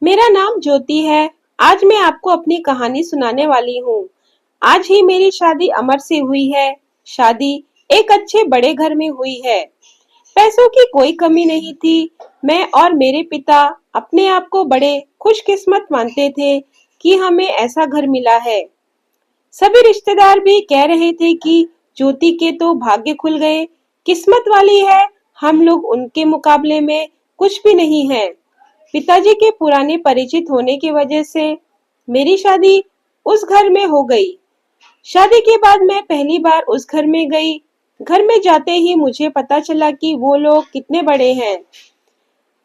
मेरा नाम ज्योति है। आज मैं आपको अपनी कहानी सुनाने वाली हूँ। आज ही मेरी शादी अमर से हुई है। शादी एक अच्छे बड़े घर में हुई है। पैसों की कोई कमी नहीं थी। मैं और मेरे पिता अपने आप को बड़े खुशकिस्मत मानते थे कि हमें ऐसा घर मिला है। सभी रिश्तेदार भी कह रहे थे कि ज्योति के तो भाग्य खुल गए, किस्मत वाली है। हम लोग उनके मुकाबले में कुछ भी नहीं है। पिताजी के पुराने परिचित होने की वजह से मेरी शादी उस घर में हो गई। शादी के बाद मैं पहली बार उस घर में गई। घर में जाते ही मुझे पता चला कि वो लोग कितने बड़े हैं।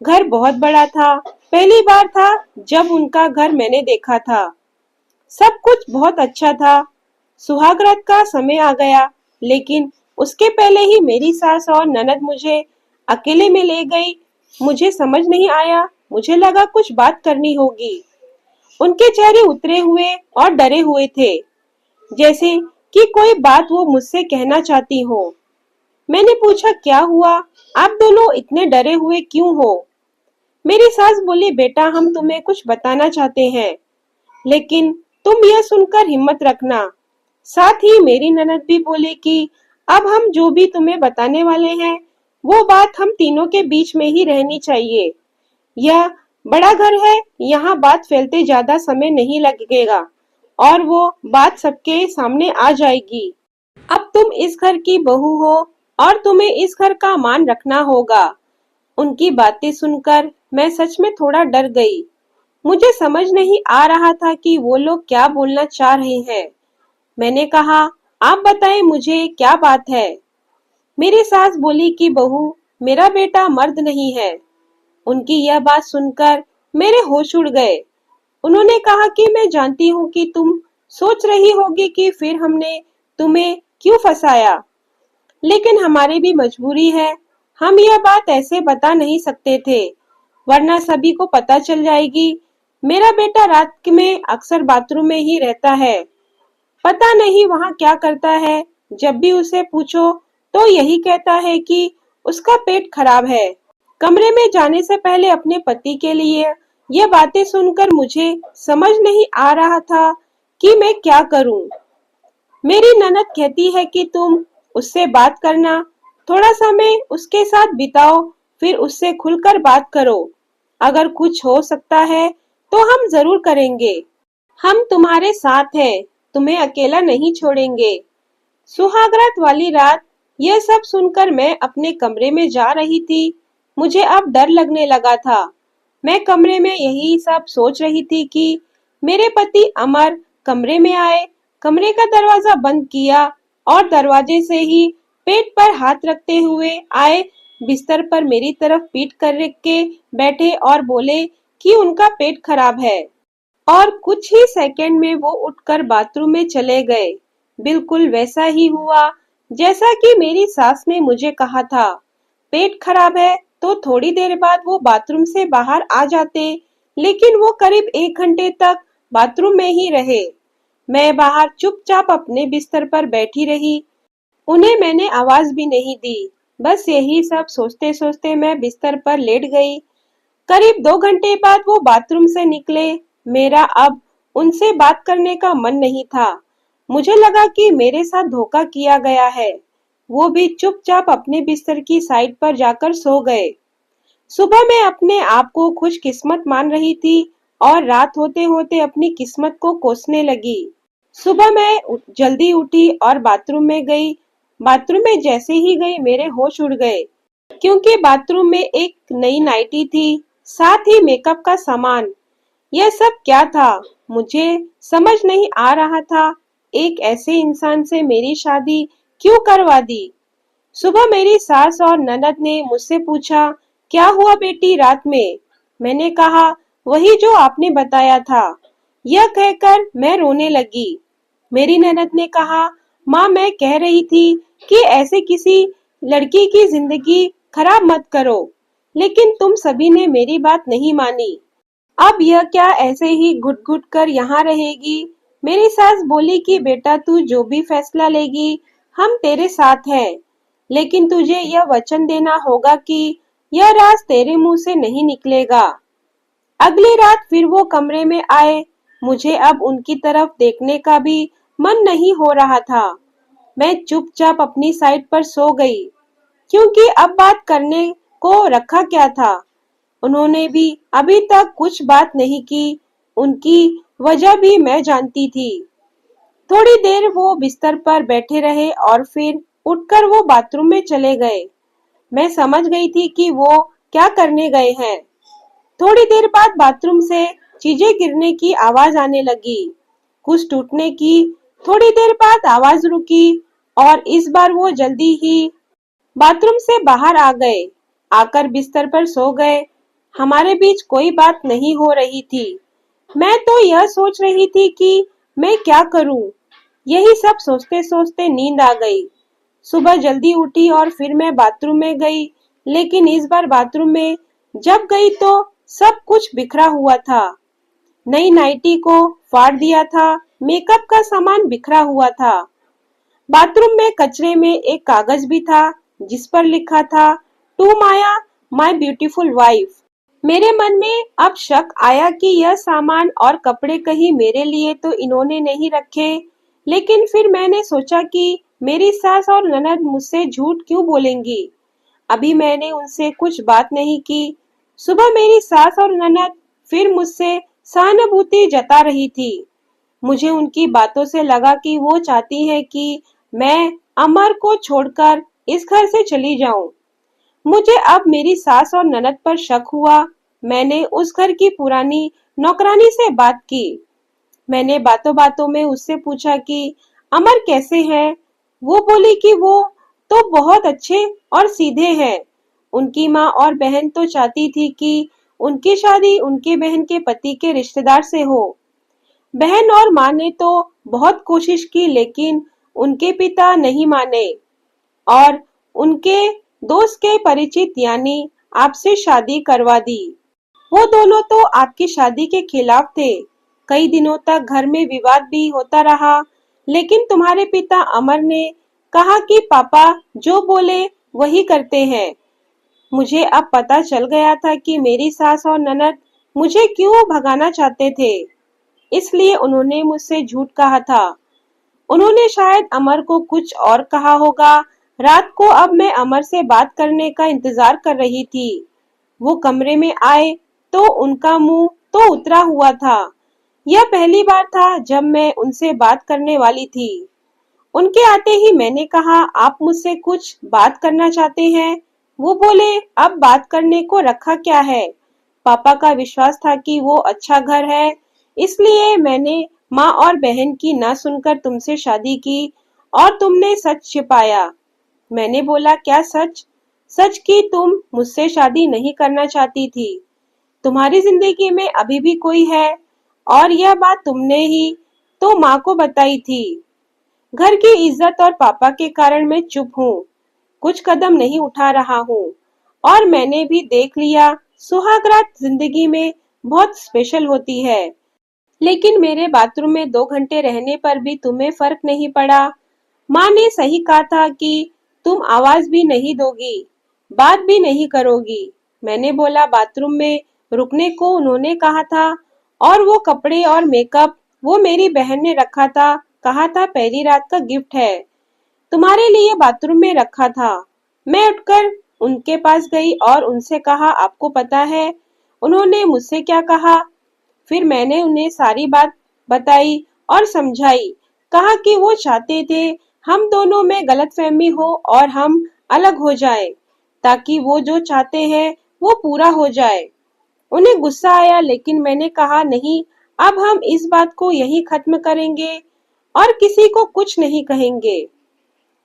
घर बहुत बड़ा था। पहली बार था जब उनका घर मैंने देखा था। सब कुछ बहुत अच्छा था। सुहागरात का समय आ गया, लेकिन उसके पहले ही मेरी सास और ननद मुझे अकेले में ले गई। मुझे समझ नहीं आया। मुझे लगा कुछ बात करनी होगी। उनके चेहरे उतरे हुए और डरे हुए थे, जैसे कि कोई बात वो मुझसे कहना चाहती हो। मैंने पूछा, क्या हुआ? आप दोनों इतने डरे हुए क्यों हो? मेरी सास बोली, बेटा हम तुम्हें कुछ बताना चाहते हैं, लेकिन तुम यह सुनकर हिम्मत रखना। साथ ही मेरी ननद भी बोली कि अब हम जो भी तुम्हें बताने वाले हैं, वो बात हम तीनों के बीच में ही रहनी चाहिए। यह बड़ा घर है, यहाँ बात फैलते ज्यादा समय नहीं लगेगा और वो बात सबके सामने आ जाएगी। अब तुम इस घर की बहू हो और तुम्हें इस घर का मान रखना होगा। उनकी बातें सुनकर मैं सच में थोड़ा डर गई। मुझे समझ नहीं आ रहा था कि वो लोग क्या बोलना चाह रहे हैं। मैंने कहा, आप बताएं मुझे क्या बात है। मेरी सास बोली कि बहू, मेरा बेटा मर्द नहीं है। उनकी यह बात सुनकर मेरे होश उड़ गए। उन्होंने कहा कि मैं जानती हूँ कि तुम सोच रही होगी कि फिर हमने तुम्हें क्यों फंसाया, लेकिन हमारी भी मजबूरी है। हम यह बात ऐसे बता नहीं सकते थे, वरना सभी को पता चल जाएगी। मेरा बेटा रात में अक्सर बाथरूम में ही रहता है। पता नहीं वहाँ क्या करता है। जब भी उसे पूछो तो यही कहता है कि उसका पेट खराब है। कमरे में जाने से पहले अपने पति के लिए ये बातें सुनकर मुझे समझ नहीं आ रहा था कि मैं क्या करूं। मेरी ननद कहती है कि तुम उससे बात करना, थोड़ा समय उसके साथ बिताओ, फिर उससे खुलकर बात करो। अगर कुछ हो सकता है तो हम जरूर करेंगे। हम तुम्हारे साथ हैं, तुम्हें अकेला नहीं छोड़ेंगे। सुहागरात वाली रात यह सब सुनकर मैं अपने कमरे में जा रही थी। मुझे अब डर लगने लगा था। मैं कमरे में यही सब सोच रही थी कि मेरे पति अमर कमरे में आए, कमरे का दरवाजा बंद किया और दरवाजे से ही पेट पर हाथ रखते हुए आए, बिस्तर पर मेरी तरफ पीठ कर के बैठे और बोले कि उनका पेट खराब है। और कुछ ही सेकंड में वो उठकर बाथरूम में चले गए। बिल्कुल वैसा ही हुआ जैसा कि मेरी सास ने मुझे कहा था। पेट खराब है तो थोड़ी देर बाद वो बाथरूम से बाहर आ जाते, लेकिन वो करीब 1 घंटे तक बाथरूम में ही रहे। मैं बाहर चुपचाप अपने बिस्तर पर बैठी रही। उन्हें मैंने आवाज भी नहीं दी। बस यही सब सोचते सोचते मैं बिस्तर पर लेट गई। करीब 2 घंटे बाद वो बाथरूम से निकले। मेरा अब उनसे बात करने का मन नहीं था। मुझे लगा कि मेरे साथ धोखा किया गया है। वो भी चुपचाप अपने बिस्तर की साइड पर जाकर सो गए। सुबह मैं अपने आप को खुशकिस्मत मान रही थी और रात होते होते अपनी किस्मत को कोसने लगी। सुबह मैं जल्दी उठी और बाथरूम में गई। बाथरूम में जैसे ही गई मेरे होश उड़ गए, क्योंकि बाथरूम में एक नई नाइटी थी, साथ ही मेकअप का सामान। यह सब क्या था? मुझे समझ नहीं आ रहा था। एक ऐसे इंसान से मेरी शादी क्यों करवा दी? सुबह मेरी सास और ननद ने मुझसे पूछा, क्या हुआ बेटी रात में? मैंने कहा, वही जो आपने बताया था। यह कहकर मैं रोने लगी। मेरी ननद ने कहा, माँ मैं कह रही थी कि ऐसे किसी लड़की की जिंदगी खराब मत करो, लेकिन तुम सभी ने मेरी बात नहीं मानी। अब यह क्या ऐसे ही घुट घुट कर यहाँ रहेगी? मेरी सास बोली कि बेटा तू जो भी फैसला लेगी हम तेरे साथ हैं, लेकिन तुझे यह वचन देना होगा कि यह राज तेरे मुंह से नहीं निकलेगा। अगली रात फिर वो कमरे में आए। मुझे अब उनकी तरफ देखने का भी मन नहीं हो रहा था। मैं चुपचाप अपनी साइड पर सो गई, क्योंकि अब बात करने को रखा क्या था। उन्होंने भी अभी तक कुछ बात नहीं की। उनकी वजह भी मैं जानती थी। थोड़ी देर वो बिस्तर पर बैठे रहे और फिर उठकर वो बाथरूम में चले गए। मैं समझ गई थी कि वो क्या करने गए हैं। थोड़ी देर बाद बाथरूम से चीजें गिरने की आवाज आने लगी, कुछ टूटने की। थोड़ी देर बाद आवाज रुकी और इस बार वो जल्दी ही बाथरूम से बाहर आ गए, आकर बिस्तर पर सो गए। हमारे बीच कोई बात नहीं हो रही थी। मैं तो यह सोच रही थी कि मैं क्या करूं। यही सब सोचते सोचते नींद आ गई। सुबह जल्दी उठी और फिर मैं बाथरूम में गई, लेकिन इस बार बाथरूम में जब गई तो सब कुछ बिखरा हुआ था। नई नाइटी को फाड़ दिया था, मेकअप का सामान बिखरा हुआ था। बाथरूम में कचरे में एक कागज भी था, जिस पर लिखा था, to Maya, my beautiful wife. मेरे मन में अब शक आया कि यह सामान और कपड़े कहीं मेरे लिए तो इन्होंने नहीं रखे। लेकिन फिर मैंने सोचा कि मेरी सास और ननद मुझसे झूठ क्यों बोलेंगी। अभी मैंने उनसे कुछ बात नहीं की। सुबह मेरी सास और ननद फिर मुझसे सहानुभूति जता रही थी। मुझे उनकी बातों से लगा कि वो चाहती हैं कि मैं अमर को छोड़कर इस घर से चली जाऊं। मुझे अब मेरी सास और ननद पर शक हुआ। मैंने उस घर की पुरानी नौकरानी से बात की। मैंने बातों बातों में उससे पूछा कि अमर कैसे हैं। वो बोली कि वो तो बहुत अच्छे और सीधे हैं। उनकी माँ और बहन तो चाहती थी कि उनकी शादी उनके बहन के पति के रिश्तेदार से हो। बहन और माँ ने तो बहुत कोशिश की, लेकिन उनके पिता नहीं माने और उनके दोस्त के परिचित यानी आपसे शादी करवा दी। वो दोनों तो आपकी शादी के खिलाफ थे। कई दिनों तक घर में विवाद भी होता रहा, लेकिन तुम्हारे पिता अमर ने कहा कि पापा जो बोले वही करते हैं। मुझे अब पता चल गया था कि मेरी सास और ननद मुझे क्यों भगाना चाहते थे। इसलिए उन्होंने मुझसे झूठ कहा था। उन्होंने शायद अमर को कुछ और कहा होगा। रात को अब मैं अमर से बात करने का इंतजार कर रही थी। वो कमरे में आए तो उनका मुंह तो उतरा हुआ था। यह पहली बार था जब मैं उनसे बात करने वाली थी। उनके आते ही मैंने कहा, आप मुझसे कुछ बात करना चाहते हैं। वो बोले, अब बात करने को रखा क्या है। पापा का विश्वास था कि वो अच्छा घर है, इसलिए मैंने माँ और बहन की ना सुनकर तुमसे शादी की और तुमने सच छिपाया। मैंने बोला, क्या सच? सच कि तुम मुझसे शादी नहीं करना चाहती थी। तुम्हारी जिंदगी में अभी भी कोई है, और यह बात तुमने ही तो माँ को बताई थी। घर की इज्जत और पापा के कारण मैं चुप हूँ, कुछ कदम नहीं उठा रहा हूँ। और मैंने भी देख लिया, सुहागरात जिंदगी में बहुत स्पेशल होती है। लेकिन मेरे बाथरूम में 2 घंटे रहने पर भी तुम्हें फर्क नहीं पड़ा। माँ ने सही कहा था कि तुम आवाज भी नहीं दोगी, बात भी नहीं करोगी। मैंने बोला, बाथरूम में रुकने को उन्होंने कहा था, और वो कपड़े और मेकअप वो मेरी बहन ने रखा था, कहा था पहली रात का गिफ्ट है, तुम्हारे लिए बाथरूम में रखा था। मैं उठकर उनके पास गई और उनसे कहा, आपको पता है उन्होंने मुझसे क्या कहा? फिर मैंने उन्हें सारी बात बताई और समझाई। कहा कि वो चाहते थे हम दोनों में गलतफहमी हो और हम अलग हो जाएं, ताकि वो जो चाहते हैं वो पूरा हो जाए। उन्हें गुस्सा आया, लेकिन मैंने कहा, नहीं, अब हम इस बात को यहीं खत्म करेंगे और किसी को कुछ नहीं कहेंगे।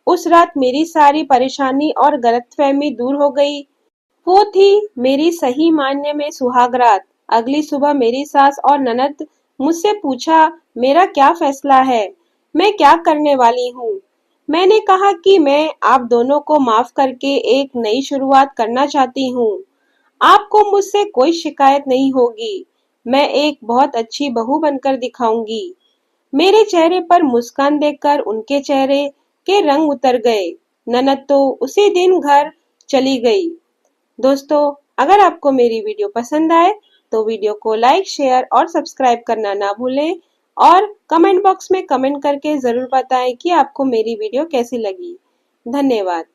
उस रात मेरी सारी परेशानी और गलतफहमी दूर हो गई। वो थी मेरी सही मायने में सुहाग रात। अगली सुबह मेरी सास और ननद मुझसे पूछा, मेरा क्या फैसला है, मैं क्या करने वाली हूँ। मैंने कहा कि मैं आप दोनों को माफ करके एक नई शुरुआत करना चाहती हूँ। आपको मुझसे कोई शिकायत नहीं होगी। मैं एक बहुत अच्छी बहू बनकर दिखाऊंगी। मेरे चेहरे पर मुस्कान देखकर उनके चेहरे के रंग उतर गए। ननद तो उसी दिन घर चली गई। दोस्तों, अगर आपको मेरी वीडियो पसंद आए तो वीडियो को लाइक, शेयर और सब्सक्राइब करना ना भूलें और कमेंट बॉक्स में कमेंट करके ज़रूर बताएं कि आपको मेरी वीडियो कैसी लगी। धन्यवाद।